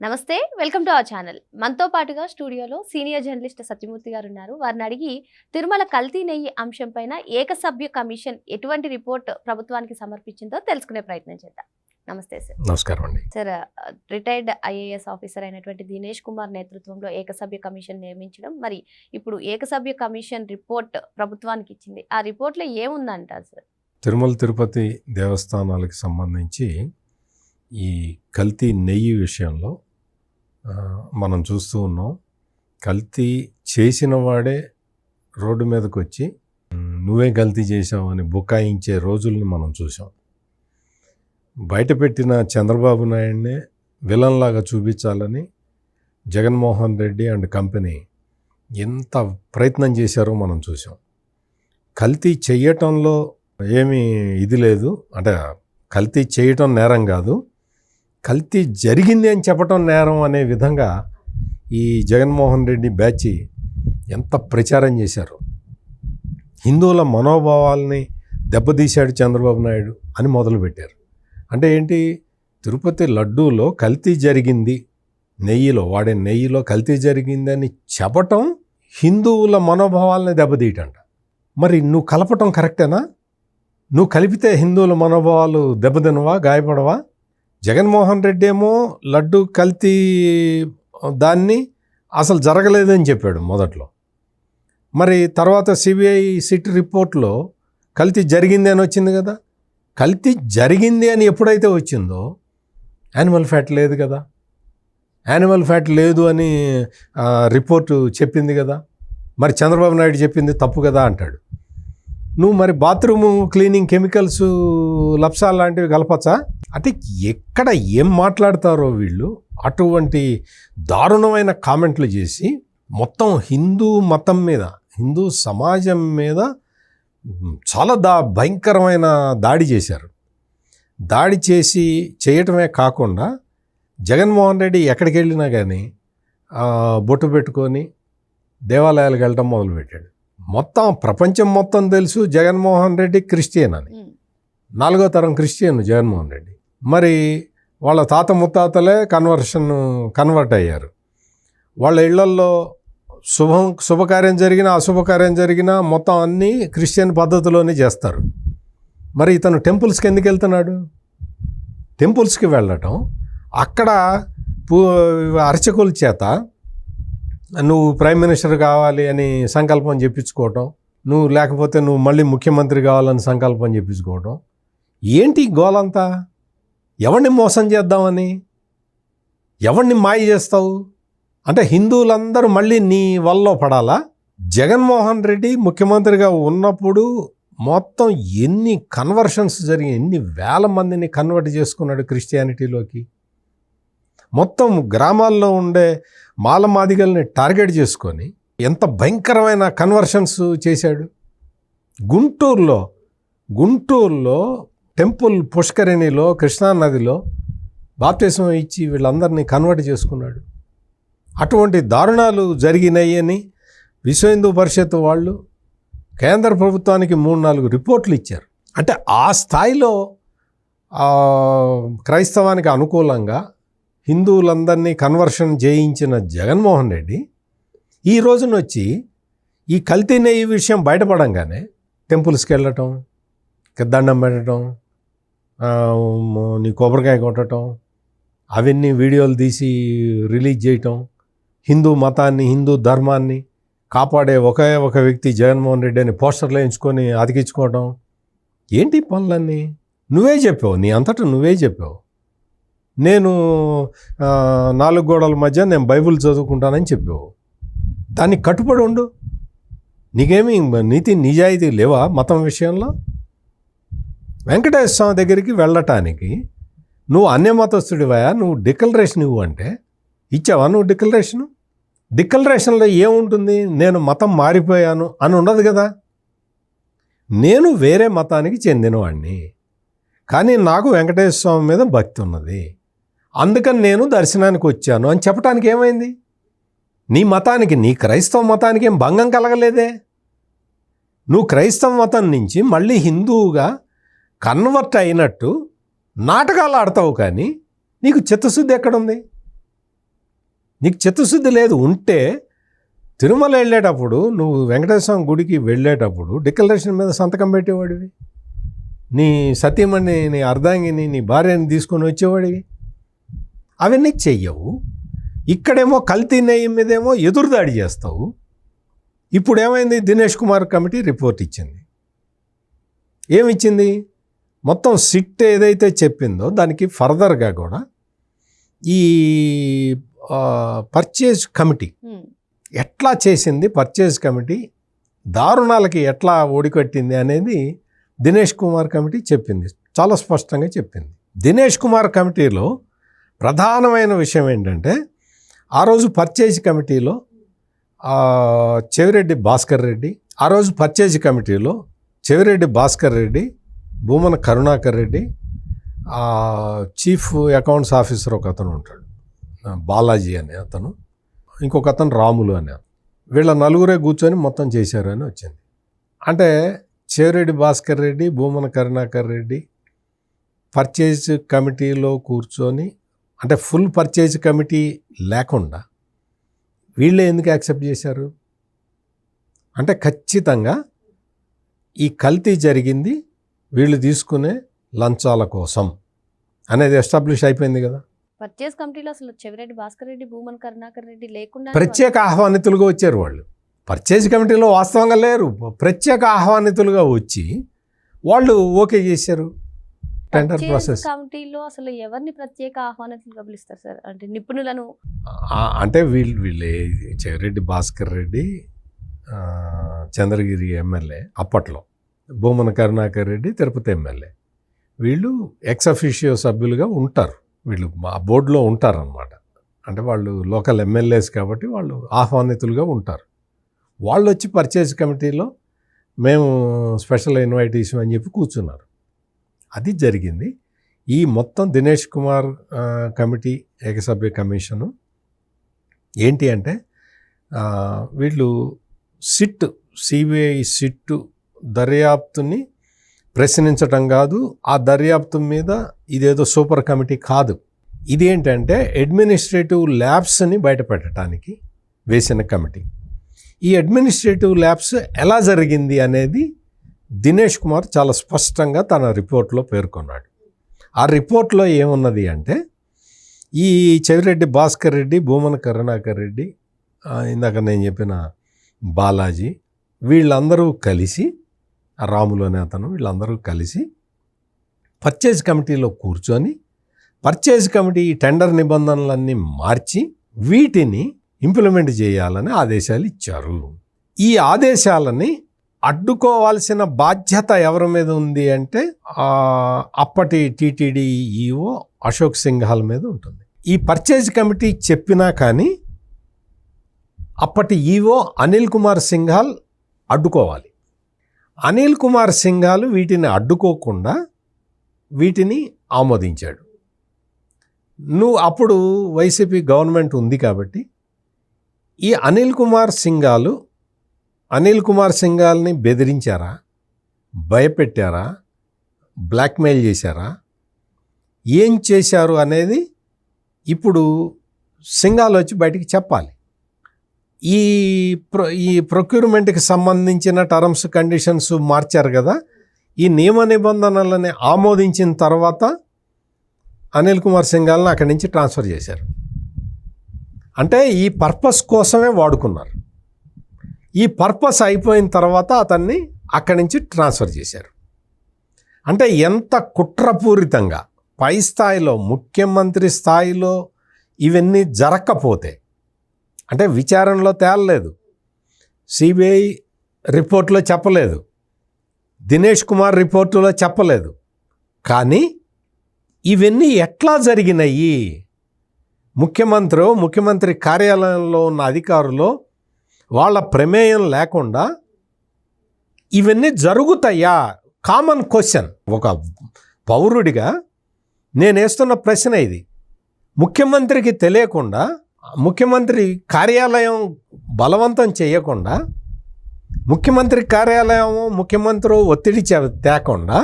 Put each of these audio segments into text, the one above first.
నమస్తే, welcome to our channel. మనతో పాటుగా స్టూడియోలో సీనియర్ జర్నలిస్ట్ సత్యమూర్తి గారు ఉన్నారు. వారిని అడిగి తిరుమల కల్తీ నెయ్యి అంశం పైన ఏకసభ్య కమిషన్ ఎటువంటి రిపోర్ట్ ప్రభుత్వానికి సమర్పించిందో తెలుసుకునే ప్రయత్నం చేద్దాం. నమస్తే సార్. నమస్కారం అండి. సార్, రిటైర్డ్ ఐఏఎస్ ఆఫీసర్ అయినటువంటి దినేష్ కుమార్ నేతృత్వంలో ఏకసభ్య కమిషన్ నియమించడం, మరి ఇప్పుడు ఏకసభ్య కమిషన్ రిపోర్ట్ ప్రభుత్వానికి ఇచ్చింది. ఆ రిపోర్ట్లో ఏముందంటారు సార్? తిరుమల తిరుపతి దేవస్థానాలకు సంబంధించి ఈ కల్తీ నెయ్యి విషయంలో మనం చూస్తూ ఉన్నాం. కల్తీ చేసిన వాడే రోడ్డు మీదకి వచ్చి నువ్వే కల్తీ చేసావు అని బుకాయించే రోజుల్ని మనం చూసాం. బయటపెట్టిన చంద్రబాబు నాయుడినే విలన్లాగా చూపించాలని జగన్మోహన్ రెడ్డి అండ్ కంపెనీ ఎంత ప్రయత్నం చేశారో మనం చూసాం. కల్తీ చెయ్యటంలో ఏమీ ఇది లేదు, అంటే కల్తీ చేయటం నేరం కాదు, కల్తీ జరిగింది అని చెప్పటం నేరం అనే విధంగా ఈ జగన్మోహన్ రెడ్డి బ్యాచ్ ఎంత ప్రచారం చేశారు. హిందువుల మనోభావాల్ని దెబ్బతీశాడు చంద్రబాబు నాయుడు అని మొదలుపెట్టారు. అంటే ఏంటి, తిరుపతి లడ్డూలో కల్తీ జరిగింది, నెయ్యిలో వాడే నెయ్యిలో కల్తీ జరిగిందని చెప్పటం హిందువుల మనోభావాల్ని దెబ్బతీయటంట. మరి నువ్వు కలపటం కరెక్టేనా? నువ్వు కలిపితే హిందువుల మనోభావాలు దెబ్బతినవా, గాయపడవా? జగన్మోహన్ రెడ్డి ఏమో లడ్డు కల్తీ దాన్ని అసలు జరగలేదని చెప్పాడు మొదట్లో. మరి తర్వాత సిబిఐ సిట్ రిపోర్ట్లో కల్తీ జరిగింది అని వచ్చింది కదా. కల్తీ జరిగింది అని ఎప్పుడైతే వచ్చిందో యానిమల్ ఫ్యాట్ లేదు కదా, యానిమల్ ఫ్యాట్ లేదు అని రిపోర్టు చెప్పింది కదా. మరి చంద్రబాబు నాయుడు చెప్పింది తప్పు కదా అంటాడు. నువ్వు మరి బాత్రూమ్ క్లీనింగ్ కెమికల్స్ లప్సా లాంటివి కలపచ్చా? అంటే ఎక్కడ ఏం మాట్లాడతారో వీళ్ళు అటువంటి దారుణమైన కామెంట్లు చేసి మొత్తం హిందూ మతం మీద, హిందూ సమాజం మీద చాలా భయంకరమైన దాడి చేశారు. దాడి చేసి చేయటమే కాకుండా జగన్మోహన్ రెడ్డి ఎక్కడికి వెళ్ళినా కానీ బొట్టు పెట్టుకొని దేవాలయాలకు వెళ్ళటం మొదలుపెట్టాడు. మొత్తం ప్రపంచం మొత్తం తెలుసు జగన్మోహన్ రెడ్డి క్రిస్టియన్ అని. 4వ తరం క్రిస్టియన్ జగన్మోహన్ రెడ్డి. మరి వాళ్ళ తాత ముత్తాతలే కన్వర్ట్ అయ్యారు. వాళ్ళ ఇళ్లల్లో శుభకార్యం జరిగినా అశుభకార్యం జరిగినా మొత్తం అన్నీ క్రిస్టియన్ పద్ధతిలోనే చేస్తారు. మరి ఇతను టెంపుల్స్కి ఎందుకు వెళ్తున్నాడు? టెంపుల్స్కి వెళ్ళటం, అక్కడ అర్చకుల చేత నువ్వు ప్రైమ్ మినిస్టర్ కావాలి అని సంకల్పం చెప్పించుకోవటం, లేకపోతే నువ్వు మళ్ళీ ముఖ్యమంత్రి కావాలని సంకల్పం చెప్పించుకోవటం. ఏంటి గోలంతా? ఎవరిని మోసం చేద్దామని, ఎవరిని మాయ చేస్తావు? అంటే హిందువులందరూ మళ్ళీ నీ వల్ల పడాలా? జగన్మోహన్ రెడ్డి ముఖ్యమంత్రిగా ఉన్నప్పుడు మొత్తం ఎన్ని కన్వర్షన్స్ జరిగి, ఎన్ని వేల మందిని కన్వర్ట్ చేసుకున్నాడు క్రిస్టియానిటీలోకి. మొత్తం గ్రామాల్లో ఉండే మాలమాదిగల్ని టార్గెట్ చేసుకొని ఎంత భయంకరమైన కన్వర్షన్స్ చేశాడు. గుంటూరులో టెంపుల్ పుష్కరిణిలో కృష్ణానదిలో బాప్తిసం ఇచ్చి వీళ్ళందరినీ కన్వర్ట్ చేసుకున్నాడు. అటువంటి దారుణాలు జరిగినాయని విశ్వ హిందూ పరిషత్ వాళ్ళు కేంద్ర ప్రభుత్వానికి 3-4 రిపోర్ట్లు ఇచ్చారు. అంటే ఆ స్థాయిలో క్రైస్తవానికి అనుకూలంగా హిందువులందరినీ కన్వర్షన్ చేయించిన జగన్మోహన్ రెడ్డి ఈ రోజున వచ్చి ఈ కల్తీ నెయ్యి విషయం బయటపడంగానే టెంపుల్స్కి వెళ్ళటం, దండం పెట్టడం, నీ కొబ్బరికాయ కొట్టడం, అవన్నీ వీడియోలు తీసి రిలీజ్ చేయటం, హిందూ మతాన్ని, హిందూ ధర్మాన్ని కాపాడే ఒకే ఒక వ్యక్తి జగన్మోహన్ రెడ్డి అని పోస్టర్లు వేయించుకొని అతికించుకోవటం. ఏంటి పనులన్నీ? నువ్వే చెప్పావు, నీ అంతటా నువ్వే చెప్పావు. నేను 4 గోడల మధ్య నేను బైబిల్ చదువుకుంటానని చెప్పావు. దానికి కట్టుబడి ఉండు. నీకేమి నీతి నిజాయితీ లేవా మతం విషయంలో? వెంకటేశ్వర స్వామి దగ్గరికి వెళ్ళటానికి నువ్వు అన్యమతస్తుడివా? నువ్వు డిక్లరేషన్ ఇవ్వు అంటే ఇచ్చావా? నువ్వు డిక్లరేషన్లో ఏముంటుంది? నేను మతం మారిపోయాను అని ఉండదు కదా. నేను వేరే మతానికి చెందినవాడిని, కానీ నాకు వెంకటేశ్వర స్వామి మీద భక్తి ఉన్నది, అందుకని నేను దర్శనానికి వచ్చాను అని చెప్పడానికి ఏమైంది? నీ మతానికి, నీ క్రైస్తవ మతానికి ఏం భంగం కలగలేదే. నువ్వు క్రైస్తవ మతం నుంచి మళ్ళీ హిందువుగా కన్వర్ట్ అయినట్టు నాటకాలు ఆడతావు, కానీ నీకు చిత్తశుద్ధి ఎక్కడుంది? నీకు చిత్తశుద్ధి లేదు. ఉంటే తిరుమల వెళ్ళేటప్పుడు నువ్వు వెంకటేశ్వర స్వామి గుడికి వెళ్ళేటప్పుడు డిక్లరేషన్ మీద సంతకం పెట్టేవాడివి, నీ సతీమణి, నీ అర్ధాంగిని, నీ భార్యని తీసుకొని వచ్చేవాడివి. అవన్నీ చెయ్యవు. ఇక్కడేమో కల్తీ నెయ్యి మీదేమో ఎదురుదాడి చేస్తావు. ఇప్పుడు ఏమైంది? దినేష్ కుమార్ కమిటీ రిపోర్ట్ ఇచ్చింది. ఏమిచ్చింది? మొత్తం సిట్ ఏదైతే చెప్పిందో దానికి ఫర్దర్గా కూడా ఈ పర్చేజ్ కమిటీ ఎట్లా చేసింది, పర్చేజ్ కమిటీ దారుణాలకి ఎట్లా ఓడికట్టింది అనేది దినేష్ కుమార్ కమిటీ చెప్పింది, చాలా స్పష్టంగా చెప్పింది. దినేష్ కుమార్ కమిటీలో ప్రధానమైన విషయం ఏంటంటే, ఆ రోజు పర్చేజ్ కమిటీలో చెవిరెడ్డి భాస్కర్ రెడ్డి, ఆ రోజు పర్చేజ్ కమిటీలో Chevireddy Bhaskar Reddy, Bhumana Karunakar Reddy, chief accounts officer ఒక అతను ఉంటాడు, బాలాజీ అనే అతను, ఇంకొక అతను రాములు అనే, వీళ్ళ నలుగురే కూర్చొని మొత్తం చేశారు అని వచ్చింది. అంటే చెవిరెడ్డి భాస్కర్ రెడ్డి, భూమన కరుణాకర్ రెడ్డి పర్చేజ్ కమిటీలో కూర్చొని, అంటే ఫుల్ పర్చేజ్ కమిటీ లేకుండా వీళ్ళే ఎందుకు యాక్సెప్ట్ చేశారు? అంటే ఖచ్చితంగా ఈ కల్తీ జరిగింది వీళ్ళు తీసుకునే లంచాల కోసం అనేది ఎస్టాబ్లిష్ అయిపోయింది కదా. పర్చేస్ కమిటీలో అసలు చెవిరెడ్డి భాస్కర్ రెడ్డి, భూమన్ కరుణాకర్ రెడ్డి లేకుండా ప్రత్యేక ఆహ్వానితులుగా వచ్చారు వాళ్ళు. పర్చేజ్ కమిటీలో వాస్తవంగా లేరు, ప్రత్యేక ఆహ్వానితులుగా వచ్చి వాళ్ళు ఓకే చేశారు టెండర్ ప్రాసెస్. కమిటీలో అసలు ఎవరిని ప్రత్యేక ఆహ్వానితులుగా పిలుస్తారు సార్? అంటే నిపుణులను, అంటే వీళ్ళే చెవిరెడ్డి భాస్కర్ రెడ్డి చంద్రగిరి ఎమ్మెల్యే అప్పట్లో, భూమన కరుణాకర్ రెడ్డి తిరుపతి ఎమ్మెల్యే, వీళ్ళు ఎక్స్ అఫీషియో సభ్యులుగా ఉంటారు, వీళ్ళు ఆ బోర్డులో ఉంటారనమాట. అంటే వాళ్ళు లోకల్ ఎమ్మెల్యేస్ కాబట్టి వాళ్ళు ఆహ్వానితులుగా ఉంటారు. వాళ్ళు వచ్చి పర్చేజ్ కమిటీలో మేము స్పెషల్ ఇన్వైటేషన్ అని చెప్పి కూర్చున్నారు. అది జరిగింది. ఈ మొత్తం దినేష్ కుమార్ కమిటీ ఏకసభ్య కమిషను ఏంటి అంటే, వీళ్ళు సిట్, సిబిఐ సిట్టు దర్యాప్తుని ప్రశ్నించటం కాదు, ఆ దర్యాప్తు మీద ఇదేదో సూపర్ కమిటీ కాదు. ఇది ఏంటంటే అడ్మినిస్ట్రేటివ్ ల్యాబ్స్ని బయటపెట్టడానికి వేసిన కమిటీ. ఈ అడ్మినిస్ట్రేటివ్ ల్యాబ్స్ ఎలా జరిగింది అనేది దినేష్ కుమార్ చాలా స్పష్టంగా తన రిపోర్ట్లో పేర్కొన్నాడు. ఆ రిపోర్ట్లో ఏమున్నది అంటే, ఈ చెవిరెడ్డి భాస్కర్ రెడ్డి, భూమన కరుణాకర్ రెడ్డి, ఇందాక నేను చెప్పిన బాలాజీ, వీళ్ళందరూ కలిసి, రాములు అనే అతను, వీళ్ళందరూ కలిసి పర్చేజ్ కమిటీలో కూర్చొని పర్చేజ్ కమిటీ టెండర్ నిబంధనలన్నీ మార్చి వీటిని ఇంప్లిమెంట్ చేయాలని ఆదేశాలు ఇచ్చారు. ఈ ఆదేశాలని అడ్డుకోవాల్సిన బాధ్యత ఎవరి మీద ఉంది అంటే అప్పటి టీటీడీ ఈఓ అశోక్ సింఘాల్ మీద ఉంటుంది. ఈ పర్చేజ్ కమిటీ చెప్పినా కానీ అప్పటి ఈఓ అనిల్ కుమార్ సింఘాల్ అడ్డుకోవాలి. అనిల్ కుమార్ సింఘాల్ వీటిని అడ్డుకోకుండా వీటిని ఆమోదించాడు. అప్పుడు వైసీపీ గవర్నమెంట్ ఉంది కాబట్టి ఈ అనిల్ కుమార్ సింఘాల్ని బెదిరించారా, భయపెట్టారా, బ్లాక్మెయిల్ చేశారా, ఏం చేశారు అనేది ఇప్పుడు సింఘాల్ వచ్చి బయటికి చెప్పాలి. ఈ ప్రొక్యూర్మెంట్కి సంబంధించిన టర్మ్స్ కండిషన్స్ మార్చారు కదా, ఈ నియమ నిబంధనలని ఆమోదించిన తర్వాత అనిల్ కుమార్ సింఘాల్ని అక్కడి నుంచి ట్రాన్స్ఫర్ చేశారు. అంటే ఈ పర్పస్ కోసమే వాడుకున్నారు. ఈ పర్పస్ అయిపోయిన తర్వాత అతన్ని అక్కడి నుంచి ట్రాన్స్ఫర్ చేశారు. అంటే ఎంత కుట్రపూరితంగా, పై స్థాయిలో, ముఖ్యమంత్రి స్థాయిలో ఇవన్నీ జరగకపోతే, అంటే విచారణలో తేలలేదు, సిబిఐ రిపోర్ట్లో చెప్పలేదు, దినేష్ కుమార్ రిపోర్టులో చెప్పలేదు, కానీ ఇవన్నీ ఎట్లా జరిగినాయి? ముఖ్యమంత్రి కార్యాలయంలో ఉన్న అధికారులు వాళ్ళ ప్రమేయం లేకుండా ఇవన్నీ జరుగుతాయా? Common question. ఒక పౌరుడిగా నేను వేస్తున్న ప్రశ్న ఇది. ముఖ్యమంత్రికి తెలియకుండా, ముఖ్యమంత్రి కార్యాలయం బలవంతం చేయకుండా, ముఖ్యమంత్రి కార్యాలయం ముఖ్యమంత్రి ఒత్తిడి తేకుండా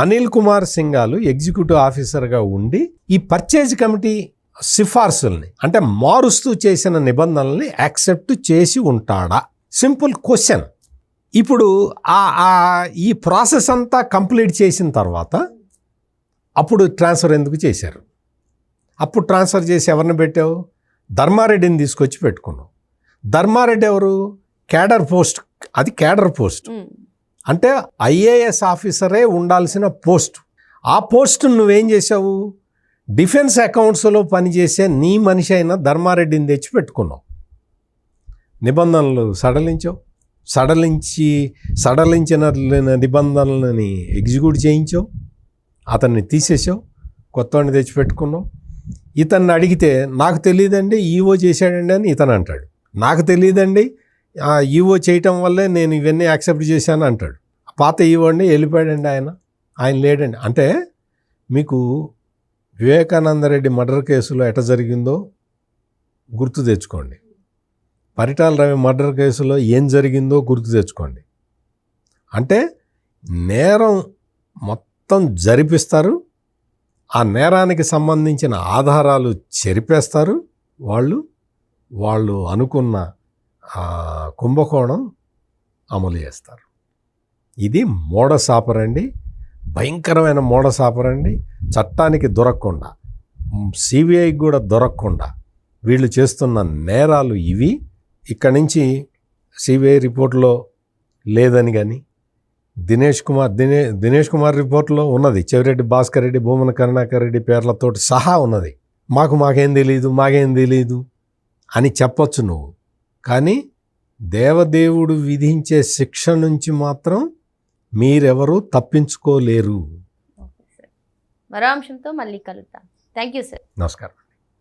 అనిల్ కుమార్ సింఘాల్ ఎగ్జిక్యూటివ్ ఆఫీసర్గా ఉండి ఈ పర్చేజ్ కమిటీ సిఫార్సుల్ని అంటే మారుస్తూ చేసిన నిబంధనల్ని యాక్సెప్ట్ చేసి ఉంటాడా? Simple question. ఇప్పుడు ఈ ప్రాసెస్ అంతా కంప్లీట్ చేసిన తర్వాత అప్పుడు ట్రాన్స్ఫర్ ఎందుకు చేశారు? అప్పుడు ట్రాన్స్ఫర్ చేసి ఎవరిని పెట్టావు? ధర్మారెడ్డిని తీసుకొచ్చి పెట్టుకున్నావు. ధర్మారెడ్డి ఎవరు? Cadre post. అది క్యాడర్ పోస్ట్ అంటే ఐఏఎస్ ఆఫీసరే ఉండాల్సిన పోస్ట్. ఆ పోస్ట్ నువ్వేం చేసావు? డిఫెన్స్ అకౌంట్స్లో పనిచేసే నీ మనిషి అయిన ధర్మారెడ్డిని తెచ్చి పెట్టుకున్నావు. నిబంధనలు సడలించిన నిబంధనలని ఎగ్జిక్యూట్ చేయించావు. అతన్ని తీసేసావు, కొత్తవాడిని తెచ్చిపెట్టుకున్నావు. ఇతన్ని అడిగితే నాకు తెలియదండి ఈవో చేశాడండి అని ఇతను అంటాడు. నాకు తెలియదండి ఈవో చేయటం వల్లే నేను ఇవన్నీ యాక్సెప్ట్ చేశాను అంటాడు. పాత ఈవో అండి వెళ్ళిపోయాడండి, ఆయన లేడండి. అంటే మీకు వివేకానందరెడ్డి మర్డర్ కేసులో ఎట జరిగిందో గుర్తు తెచ్చుకోండి. పరిటాల రవి మర్డర్ కేసులో ఏం జరిగిందో గుర్తు తెచ్చుకోండి. అంటే నేరం మొత్తం జరిపిస్తారు, ఆ నేరానికి సంబంధించిన ఆధారాలు చెరిపేస్తారు, వాళ్ళు అనుకున్న కుంభకోణం అమలు చేస్తారు. ఇది మోడస్ ఆపరండి, భయంకరమైన మోడస్ ఆపరండి. చట్టానికి దొరకకుండా, సిబిఐకి కూడా దొరకకుండా వీళ్ళు చేస్తున్న నేరాలు ఇవి. ఇక్కడి నుంచి సిబిఐ రిపోర్ట్లో లేదని కానీ దినేష్ కుమార్ రిపోర్ట్లో ఉన్నది, చెవిరెడ్డి భాస్కర్ రెడ్డి, భూమన కరుణాకర్ రెడ్డి పేర్లతోటి సహా ఉన్నది. మాకేం తెలియదు అని చెప్పొచ్చు నువ్వు. కానీ దేవదేవుడు విధించే శిక్ష నుంచి మాత్రం మీరెవరూ తప్పించుకోలేరు. మరో అంశంతో మళ్ళీ కలుద్దాం. Thank you sir. నమస్కారం.